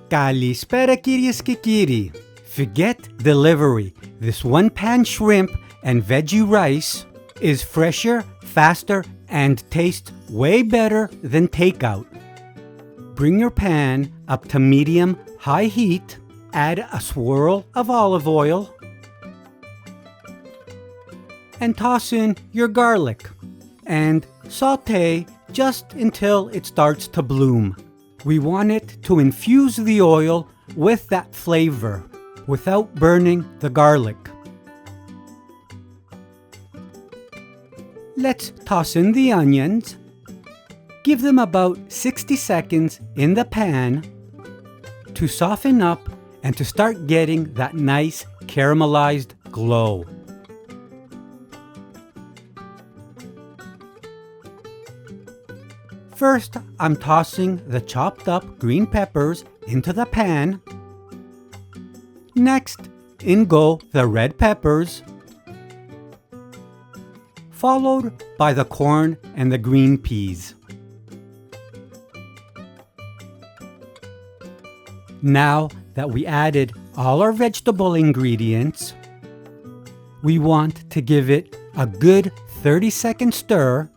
Kalispera κυρίες και κύριοι. Forget delivery. This one-pan shrimp and veggie rice is fresher, faster, and tastes way better than takeout. Bring your pan up to medium-high heat. Add a swirl of olive oil. And toss in your garlic. And saute just until it starts to bloom. We want it to infuse the oil with that flavor without burning the garlic. Let's toss in the onions. Give them about 60 seconds in the pan to soften up and to start getting that nice caramelized glow. First, I'm tossing the chopped up green peppers into the pan. Next, in go the red peppers, followed by the corn and the green peas. Now that we added all our vegetable ingredients, we want to give it a good 30-second stir.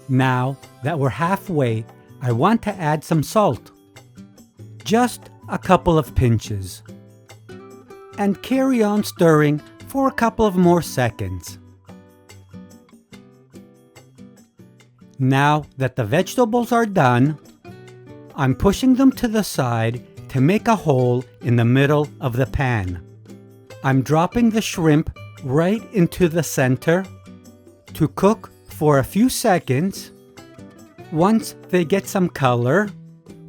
Now that we're halfway, I want to add some salt. Just a couple of pinches. And carry on stirring for a couple of more seconds. Now that the vegetables are done, I'm pushing them to the side to make a hole in the middle of the pan. I'm dropping the shrimp right into the center to cook for a few seconds. Once they get some color,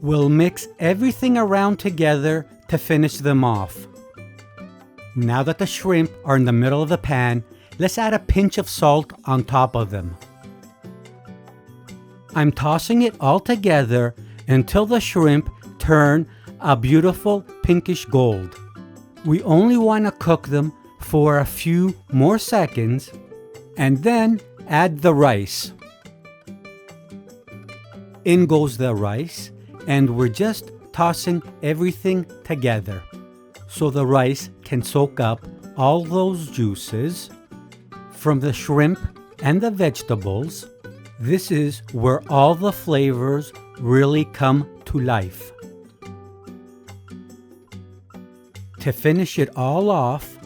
we'll mix everything around together to finish them off. Now that the shrimp are in the middle of the pan, let's add a pinch of salt on top of them. I'm tossing it all together until the shrimp turn a beautiful pinkish gold. We only want to cook them for a few more seconds and then add the rice. In goes the rice, and we're just tossing everything together so the rice can soak up all those juices from the shrimp and the vegetables. This is where all the flavors really come to life. To finish it all off,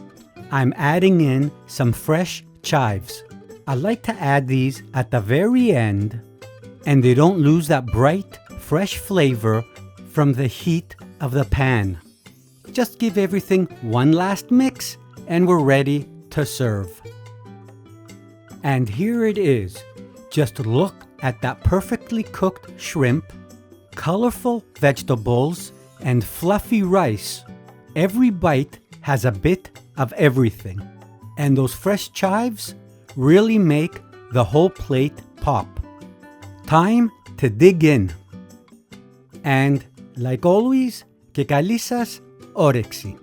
I'm adding in some fresh chives. I like to add these at the very end, and they don't lose that bright, fresh flavor from the heat of the pan. Just give everything one last mix, and we're ready to serve. And here it is. Just look at that perfectly cooked shrimp, colorful vegetables, and fluffy rice. Every bite has a bit of everything, and those fresh chives really make the whole plate pop. Time to dig in. And like always, και καλή σας όρεξη.